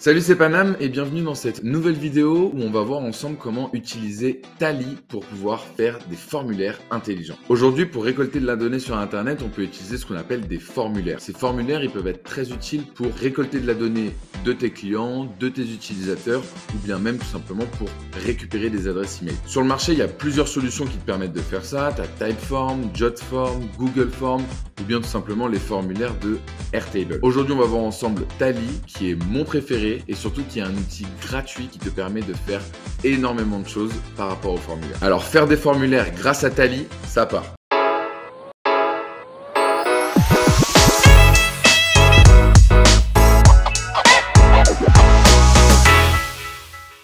Salut, c'est Panam et bienvenue dans cette nouvelle vidéo où on va voir ensemble comment utiliser Tally pour pouvoir faire des formulaires intelligents. Aujourd'hui, pour récolter de la donnée sur Internet, on peut utiliser ce qu'on appelle des formulaires. Ces formulaires, ils peuvent être très utiles pour récolter de la donnée de tes clients, de tes utilisateurs ou bien même tout simplement pour récupérer des adresses email. Sur le marché, il y a plusieurs solutions qui te permettent de faire ça. Tu as Typeform, Jotform, Google Form ou bien tout simplement les formulaires de Airtable. Aujourd'hui, on va voir ensemble Tally qui est mon préféré et surtout qui est un outil gratuit qui te permet de faire énormément de choses par rapport aux formulaires. Alors faire des formulaires grâce à Tally, ça part.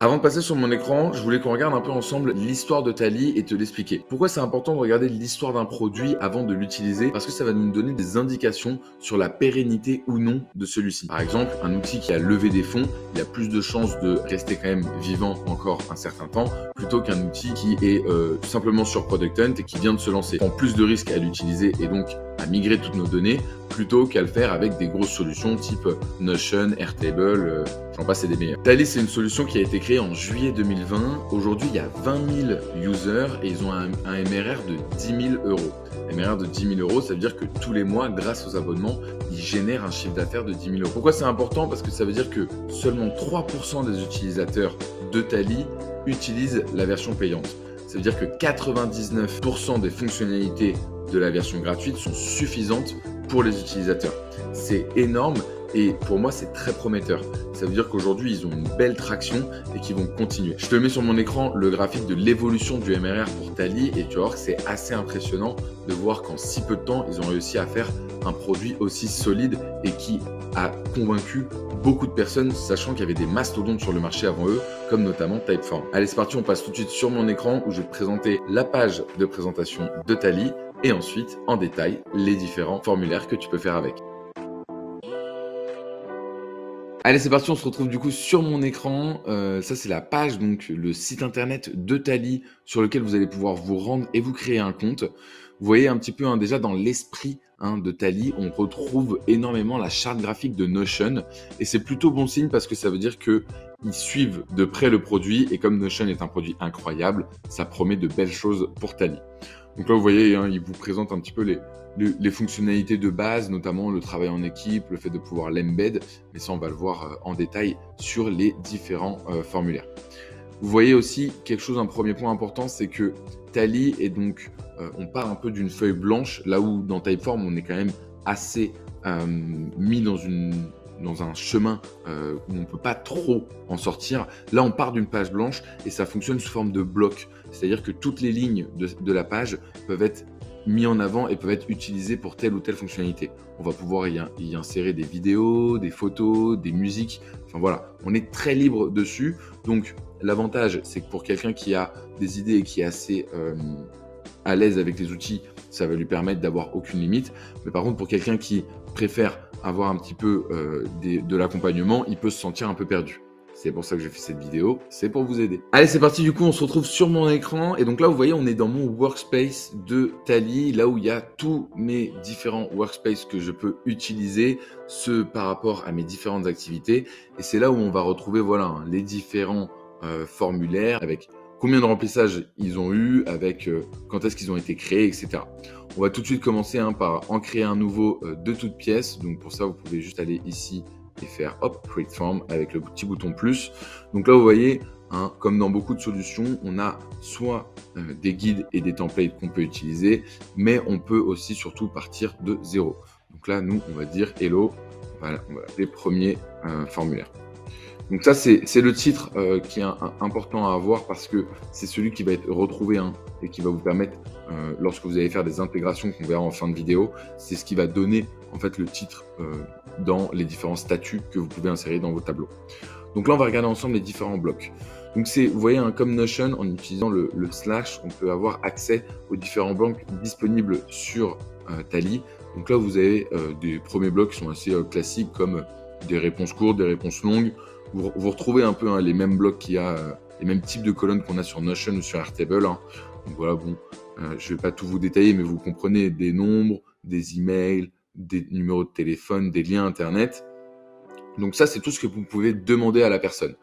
Avant de passer sur mon écran, je voulais qu'on regarde un peu ensemble l'histoire de Tally et te l'expliquer. Pourquoi c'est important de regarder l'histoire d'un produit avant de l'utiliser? Parce que ça va nous donner des indications sur la pérennité ou non de celui-ci. Par exemple, un outil qui a levé des fonds, il a plus de chances de rester quand même vivant encore un certain temps plutôt qu'un outil qui est tout simplement sur Product Hunt et qui vient de se lancer. On prend plus de risques à l'utiliser et donc à migrer toutes nos données plutôt qu'à le faire avec des grosses solutions type Notion, Airtable, j'en passe et des meilleurs. Tally, c'est une solution qui a été créée en juillet 2020. Aujourd'hui, il y a 20 000 users et ils ont un MRR de 10 000 euros. MRR de 10 000 euros, ça veut dire que tous les mois, grâce aux abonnements, ils génèrent un chiffre d'affaires de 10 000 euros. Pourquoi c'est important? Parce que ça veut dire que seulement 3% des utilisateurs de Tally utilisent la version payante. Ça veut dire que 99% des fonctionnalités de la version gratuite sont suffisantes pour les utilisateurs. C'est énorme et pour moi, c'est très prometteur. Ça veut dire qu'aujourd'hui, ils ont une belle traction et qu'ils vont continuer. Je te mets sur mon écran le graphique de l'évolution du MRR pour Tally et tu vas voir que c'est assez impressionnant de voir qu'en si peu de temps, ils ont réussi à faire un produit aussi solide et qui a convaincu beaucoup de personnes, sachant qu'il y avait des mastodontes sur le marché avant eux, comme notamment Typeform. Allez, c'est parti, on passe tout de suite sur mon écran où je vais te présenter la page de présentation de Tally et ensuite, en détail, les différents formulaires que tu peux faire avec. Allez, c'est parti, on se retrouve du coup sur mon écran. Ça, c'est la page, donc le site internet de Tally sur lequel vous allez pouvoir vous rendre et vous créer un compte. Vous voyez un petit peu déjà dans l'esprit de Tally, on retrouve énormément la charte graphique de Notion et c'est plutôt bon signe parce que ça veut dire qu'ils suivent de près le produit et comme Notion est un produit incroyable, ça promet de belles choses pour Tally. Donc là, vous voyez, il vous présente un petit peu les fonctionnalités de base, notamment le travail en équipe, le fait de pouvoir l'embed, mais ça, on va le voir en détail sur les différents formulaires. Vous voyez aussi quelque chose, un premier point important, c'est que Tally est donc, on part un peu d'une feuille blanche, là où dans Typeform, on est quand même assez mis dans un chemin où on ne peut pas trop en sortir. Là, on part d'une page blanche et ça fonctionne sous forme de bloc. C'est-à-dire que toutes les lignes de la page peuvent être mises en avant et peuvent être utilisées pour telle ou telle fonctionnalité. On va pouvoir y insérer des vidéos, des photos, des musiques. Enfin voilà, on est très libre dessus. Donc l'avantage, c'est que pour quelqu'un qui a des idées et qui est assez à l'aise avec les outils, ça va lui permettre d'avoir aucune limite. Mais par contre, pour quelqu'un qui préfère avoir un petit peu de l'accompagnement, il peut se sentir un peu perdu. C'est pour ça que j'ai fait cette vidéo, c'est pour vous aider. Allez, c'est parti, du coup, on se retrouve sur mon écran. Et donc là, vous voyez, on est dans mon workspace de Tally, là où il y a tous mes différents workspaces que je peux utiliser, ceux par rapport à mes différentes activités. Et c'est là où on va retrouver voilà, les différents formulaires avec combien de remplissages ils ont eu, avec quand est-ce qu'ils ont été créés, etc. On va tout de suite commencer par en créer un nouveau de toutes pièces. Donc pour ça, vous pouvez juste aller ici et faire hop, create form avec le petit bouton plus. Donc là, vous voyez, comme dans beaucoup de solutions, on a soit des guides et des templates qu'on peut utiliser, mais on peut aussi surtout partir de zéro. Donc là, nous, on va dire hello, on va l'appeler premier formulaire. Donc ça, c'est le titre qui est important à avoir parce que c'est celui qui va être retrouvé et qui va vous permettre, lorsque vous allez faire des intégrations qu'on verra en fin de vidéo, c'est ce qui va donner en fait le titre dans les différents statuts que vous pouvez insérer dans vos tableaux. Donc là, on va regarder ensemble les différents blocs. Donc vous voyez, comme Notion, en utilisant le slash, on peut avoir accès aux différents blocs disponibles sur Tally. Donc là, vous avez des premiers blocs qui sont assez classiques comme des réponses courtes, des réponses longues. Vous retrouvez un peu les mêmes blocs qu'il y a, les mêmes types de colonnes qu'on a sur Notion ou sur Airtable. Donc voilà, bon, je ne vais pas tout vous détailler, mais vous comprenez des nombres, des emails, des numéros de téléphone, des liens Internet. Donc ça, c'est tout ce que vous pouvez demander à la personne.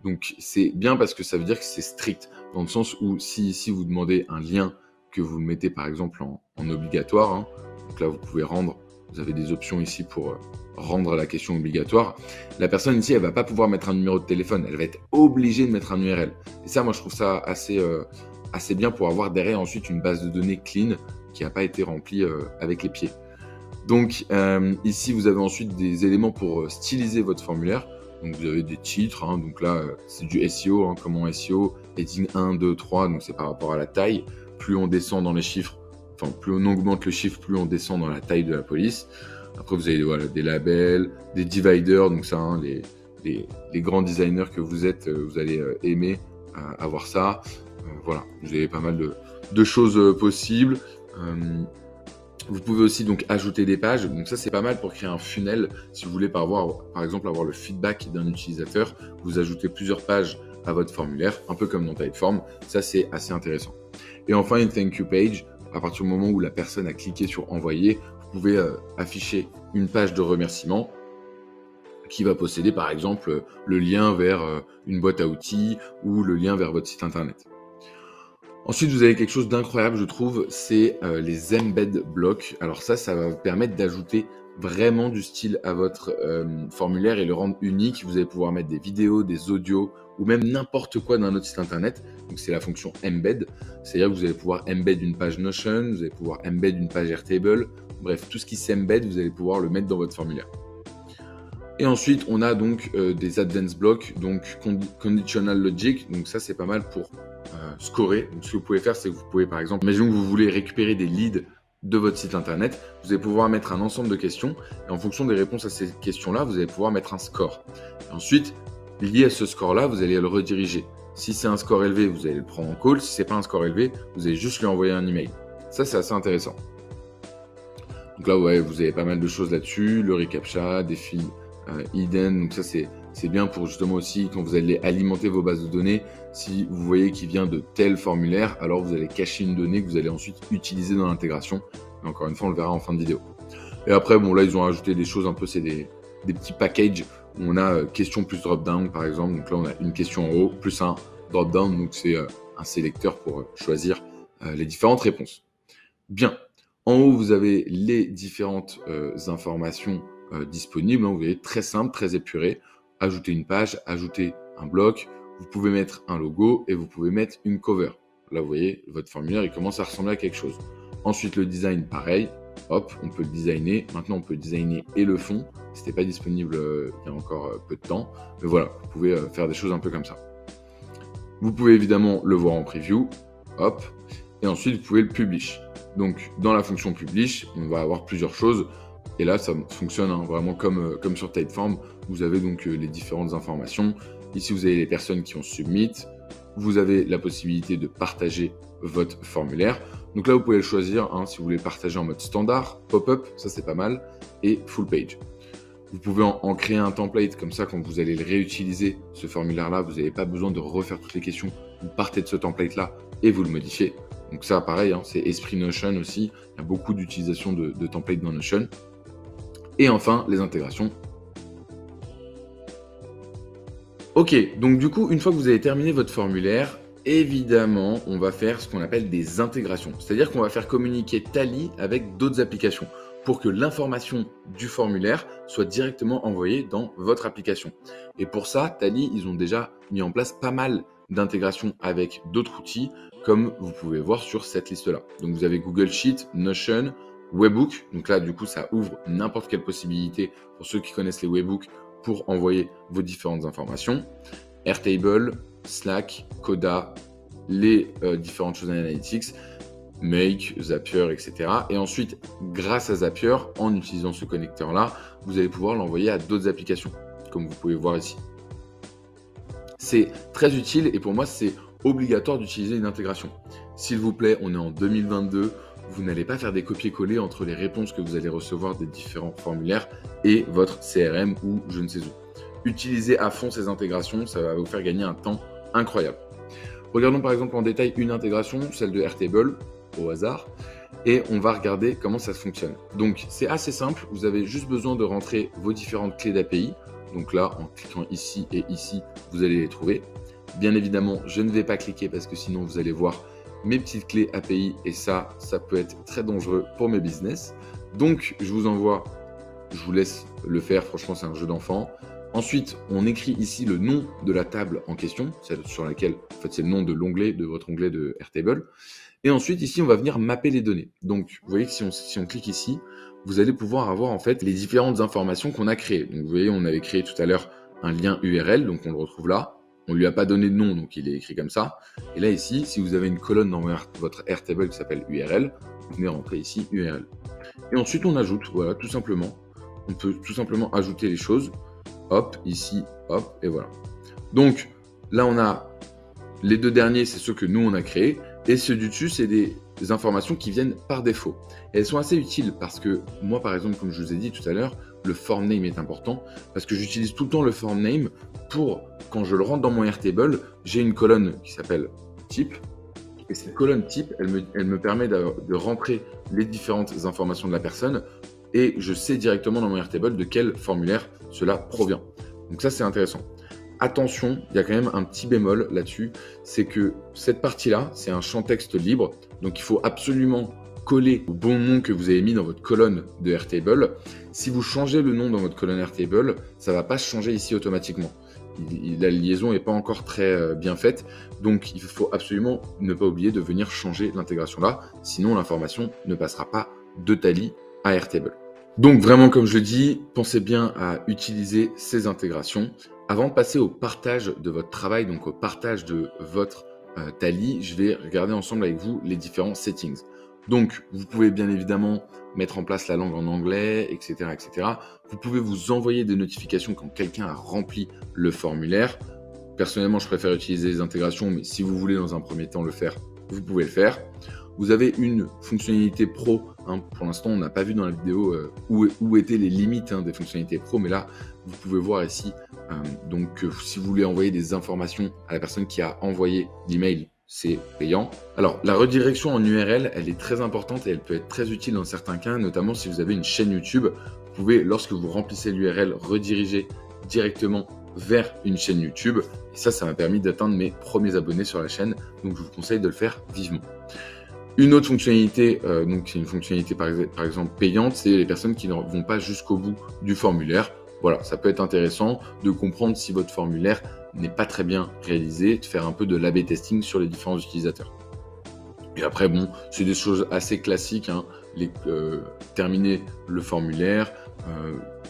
Donc c'est bien parce que ça veut dire que c'est strict, dans le sens où si ici vous demandez un lien que vous mettez par exemple en obligatoire, hein, donc là vous pouvez rendre, vous avez des options ici pour rendre la question obligatoire, la personne ici elle va pas pouvoir mettre un numéro de téléphone, elle va être obligée de mettre un URL. Et ça, moi je trouve ça assez bien pour avoir derrière ensuite une base de données clean qui n'a pas été remplie avec les pieds. Donc ici, vous avez ensuite des éléments pour styliser votre formulaire. Donc vous avez des titres, hein, donc là c'est du SEO, hein, comment SEO, heading 1, 2, 3, donc c'est par rapport à la taille. Plus on descend dans les chiffres, enfin plus on augmente le chiffre, plus on descend dans la taille de la police. Après vous avez voilà, des labels, des dividers, donc ça, hein, les grands designers que vous êtes, vous allez aimer avoir ça. Voilà, vous avez pas mal de choses possibles. Vous pouvez aussi donc ajouter des pages, donc ça c'est pas mal pour créer un funnel. Si vous voulez par exemple avoir le feedback d'un utilisateur, vous ajoutez plusieurs pages à votre formulaire, un peu comme dans Typeform, ça c'est assez intéressant. Et enfin une thank you page, à partir du moment où la personne a cliqué sur envoyer, vous pouvez afficher une page de remerciement qui va posséder par exemple le lien vers une boîte à outils ou le lien vers votre site internet. Ensuite, vous avez quelque chose d'incroyable, je trouve, c'est les embed blocks. Alors ça va vous permettre d'ajouter vraiment du style à votre formulaire et le rendre unique. Vous allez pouvoir mettre des vidéos, des audios ou même n'importe quoi d'un autre site internet. Donc c'est la fonction embed, c'est-à-dire que vous allez pouvoir embed une page Notion, vous allez pouvoir embed une page Airtable. Bref, tout ce qui s'embed, vous allez pouvoir le mettre dans votre formulaire. Et ensuite, on a donc des advanced blocks, donc conditional logic. Donc ça, c'est pas mal pour scorer. Donc ce que vous pouvez faire, c'est que vous pouvez, par exemple, imaginons que vous voulez récupérer des leads de votre site internet. Vous allez pouvoir mettre un ensemble de questions. Et en fonction des réponses à ces questions-là, vous allez pouvoir mettre un score. Et ensuite, lié à ce score-là, vous allez le rediriger. Si c'est un score élevé, vous allez le prendre en call. Si c'est pas un score élevé, vous allez juste lui envoyer un email. Ça, c'est assez intéressant. Donc là, ouais, vous avez pas mal de choses là-dessus. Le reCAPTCHA, des fils hidden. Donc ça, c'est bien pour justement aussi quand vous allez alimenter vos bases de données. Si vous voyez qu'il vient de tel formulaire, alors vous allez cacher une donnée que vous allez ensuite utiliser dans l'intégration. Et encore une fois, on le verra en fin de vidéo. Et après, bon, là, ils ont ajouté des choses un peu, c'est des petits packages où on a question plus drop-down, par exemple. Donc là, on a une question en haut, plus un drop-down. Donc c'est un sélecteur pour choisir les différentes réponses. Bien. En haut, vous avez les différentes informations disponibles. Hein. Vous voyez, très simple, très épuré. Ajouter une page, ajouter un bloc. Vous pouvez mettre un logo et vous pouvez mettre une cover. Là, vous voyez, votre formulaire, il commence à ressembler à quelque chose. Ensuite, le design, pareil. Hop, on peut le designer. Maintenant, on peut designer et le fond. C'était pas disponible il y a encore peu de temps. Mais voilà, vous pouvez faire des choses un peu comme ça. Vous pouvez évidemment le voir en preview. Hop. Et ensuite, vous pouvez le publish. Donc, dans la fonction publish, on va avoir plusieurs choses. Et là, ça fonctionne hein, vraiment comme sur Typeform. Vous avez donc les différentes informations. Ici, vous avez les personnes qui ont submit. Vous avez la possibilité de partager votre formulaire. Donc là, vous pouvez le choisir hein, si vous voulez partager en mode standard, pop-up, ça c'est pas mal, et full page. Vous pouvez en créer un template, comme ça, quand vous allez le réutiliser, ce formulaire-là, vous n'avez pas besoin de refaire toutes les questions. Vous partez de ce template-là et vous le modifiez. Donc ça, pareil, hein, c'est esprit Notion aussi. Il y a beaucoup d'utilisation de templates dans Notion. Et enfin, les intégrations. Ok, donc du coup, une fois que vous avez terminé votre formulaire, évidemment, on va faire ce qu'on appelle des intégrations. C'est-à-dire qu'on va faire communiquer Tally avec d'autres applications pour que l'information du formulaire soit directement envoyée dans votre application. Et pour ça, Tally, ils ont déjà mis en place pas mal d'intégrations avec d'autres outils, comme vous pouvez voir sur cette liste-là. Donc vous avez Google Sheet, Notion, Webbook. Donc là, du coup, ça ouvre n'importe quelle possibilité pour ceux qui connaissent les Webbooks pour envoyer vos différentes informations. Airtable, Slack, Coda, les différentes choses analytics, Make, Zapier, etc. Et ensuite, grâce à Zapier, en utilisant ce connecteur-là, vous allez pouvoir l'envoyer à d'autres applications, comme vous pouvez voir ici. C'est très utile et pour moi, c'est obligatoire d'utiliser une intégration. S'il vous plaît, on est en 2022, vous n'allez pas faire des copier-coller entre les réponses que vous allez recevoir des différents formulaires et votre CRM ou je ne sais où. Utilisez à fond ces intégrations, ça va vous faire gagner un temps incroyable. Regardons par exemple en détail une intégration, celle de Airtable, au hasard, et on va regarder comment ça fonctionne. Donc c'est assez simple, vous avez juste besoin de rentrer vos différentes clés d'API. Donc là, en cliquant ici et ici, vous allez les trouver. Bien évidemment, je ne vais pas cliquer parce que sinon vous allez voir mes petites clés API et ça peut être très dangereux pour mes business. Donc, je vous laisse le faire. Franchement, c'est un jeu d'enfant. Ensuite, on écrit ici le nom de la table en question, celle sur laquelle, en fait, c'est le nom de l'onglet, de votre onglet de Airtable. Et ensuite, ici, on va venir mapper les données. Donc, vous voyez que si on clique ici, vous allez pouvoir avoir en fait les différentes informations qu'on a créées. Donc, vous voyez, on avait créé tout à l'heure un lien URL, donc on le retrouve là. On lui a pas donné de nom, donc il est écrit comme ça. Et là, ici, si vous avez une colonne dans votre Airtable qui s'appelle URL, vous venez rentrer ici URL. Et ensuite, on ajoute, voilà, tout simplement. On peut tout simplement ajouter les choses. Hop, ici, hop, et voilà. Donc, là, on a les deux derniers, c'est ceux que nous, on a créés. Et ceux du dessus, c'est des informations qui viennent par défaut. Et elles sont assez utiles parce que moi, par exemple, comme je vous ai dit tout à l'heure, le form name est important parce que j'utilise tout le temps le form name pour, quand je le rentre dans mon Airtable, j'ai une colonne qui s'appelle type. Et cette colonne type, elle me permet de rentrer les différentes informations de la personne et je sais directement dans mon Airtable de quel formulaire cela provient. Donc ça, c'est intéressant. Attention, il y a quand même un petit bémol là-dessus, c'est que cette partie-là, c'est un champ texte libre, donc il faut absolument coller au bon nom que vous avez mis dans votre colonne de Airtable. Si vous changez le nom dans votre colonne Airtable, ça ne va pas changer ici automatiquement. La liaison n'est pas encore très bien faite, donc il faut absolument ne pas oublier de venir changer l'intégration là, sinon l'information ne passera pas de Tally à Airtable. Donc vraiment, comme je le dis, pensez bien à utiliser ces intégrations. Avant de passer au partage de votre travail, donc au partage de votre Tally, je vais regarder ensemble avec vous les différents settings. Donc, vous pouvez bien évidemment mettre en place la langue en anglais, etc., etc. Vous pouvez vous envoyer des notifications quand quelqu'un a rempli le formulaire. Personnellement, je préfère utiliser les intégrations, mais si vous voulez dans un premier temps le faire, vous pouvez le faire. Vous avez une fonctionnalité pro. Pour l'instant, on n'a pas vu dans la vidéo où étaient les limites des fonctionnalités pro, mais là, vous pouvez voir ici. Donc, si vous voulez envoyer des informations à la personne qui a envoyé l'email, c'est payant. Alors, la redirection en URL, elle est très importante et elle peut être très utile dans certains cas, notamment si vous avez une chaîne YouTube. Vous pouvez, lorsque vous remplissez l'URL, rediriger directement vers une chaîne YouTube. Et ça m'a permis d'atteindre mes premiers abonnés sur la chaîne. Donc, je vous conseille de le faire vivement. Une autre fonctionnalité, donc c'est une fonctionnalité par exemple payante, c'est les personnes qui ne vont pas jusqu'au bout du formulaire. Voilà, ça peut être intéressant de comprendre si votre formulaire n'est pas très bien réalisé, de faire un peu de l'A/B testing sur les différents utilisateurs. Et après, bon, c'est des choses assez classiques, terminer le formulaire,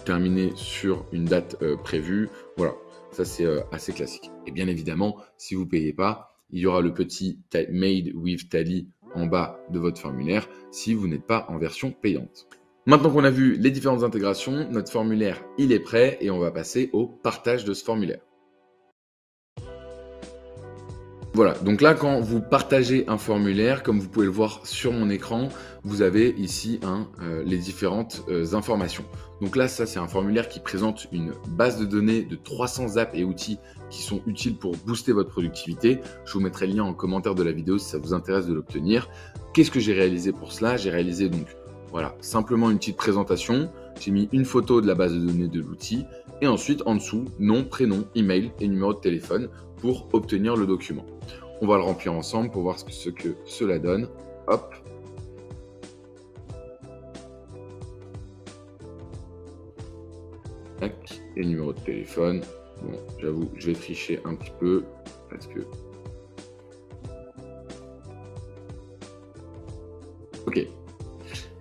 terminer sur une date prévue, voilà, ça c'est assez classique. Et bien évidemment, si vous ne payez pas, il y aura le petit Made with Tally en bas de votre formulaire si vous n'êtes pas en version payante. Maintenant qu'on a vu les différentes intégrations, notre formulaire il est prêt et on va passer au partage de ce formulaire. Voilà, donc là quand vous partagez un formulaire, comme vous pouvez le voir sur mon écran, vous avez ici les différentes informations. Donc là, ça c'est un formulaire qui présente une base de données de 300 apps et outils qui sont utiles pour booster votre productivité. Je vous mettrai le lien en commentaire de la vidéo si ça vous intéresse de l'obtenir. Qu'est-ce que j'ai réalisé pour cela? J'ai réalisé donc voilà, simplement une petite présentation. J'ai mis une photo de la base de données de l'outil et ensuite en dessous, nom, prénom, email et numéro de téléphone pour obtenir le document. On va le remplir ensemble pour voir ce que cela donne. Hop. Tac. Et numéro de téléphone. Bon, j'avoue, je vais tricher un petit peu parce que... Ok.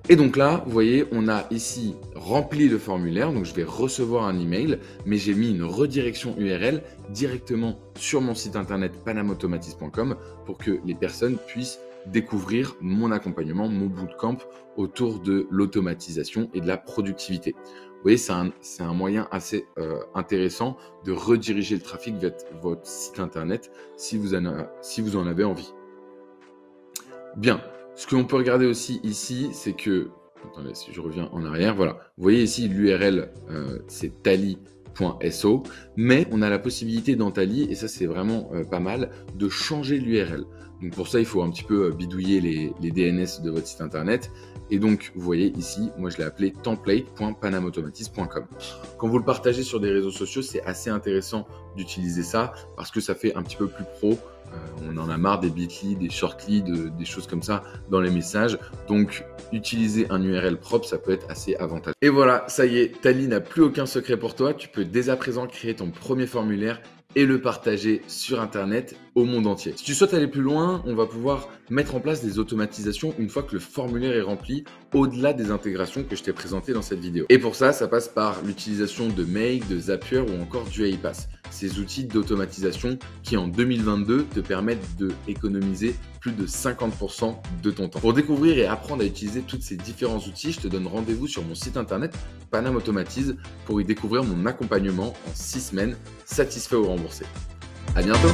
Et donc là, vous voyez, on a ici rempli le formulaire, donc je vais recevoir un email, mais j'ai mis une redirection URL directement sur mon site internet panamautomatis.com pour que les personnes puissent découvrir mon accompagnement, mon bootcamp autour de l'automatisation et de la productivité. Vous voyez, c'est un moyen assez intéressant de rediriger le trafic vers votre site internet si vous en avez envie. Bien. Ce que l'on peut regarder aussi ici, c'est que, attendez, si je reviens en arrière, voilà, vous voyez ici l'URL, c'est Tally .so, mais on a la possibilité dans Tally, et ça c'est vraiment pas mal, de changer l'URL. Donc pour ça, il faut un petit peu bidouiller les DNS de votre site internet. Et donc, vous voyez ici, moi je l'ai appelé template.panamautomatise.com. Quand vous le partagez sur des réseaux sociaux, c'est assez intéressant d'utiliser ça parce que ça fait un petit peu plus pro. On en a marre des bit.ly, des short.ly, des choses comme ça dans les messages. Donc, utiliser un URL propre, ça peut être assez avantageux. Et voilà, ça y est, Tally n'a plus aucun secret pour toi. Tu peux dès à présent créer ton premier formulaire et le partager sur Internet au monde entier. Si tu souhaites aller plus loin, on va pouvoir mettre en place des automatisations une fois que le formulaire est rempli, au-delà des intégrations que je t'ai présentées dans cette vidéo. Et pour ça passe par l'utilisation de Make, de Zapier ou encore du UiPath. Ces outils d'automatisation qui en 2022 te permettent d'économiser plus de 50% de ton temps. Pour découvrir et apprendre à utiliser tous ces différents outils, je te donne rendez-vous sur mon site internet Panam Automatise pour y découvrir mon accompagnement en 6 semaines, satisfait ou remboursé. À bientôt!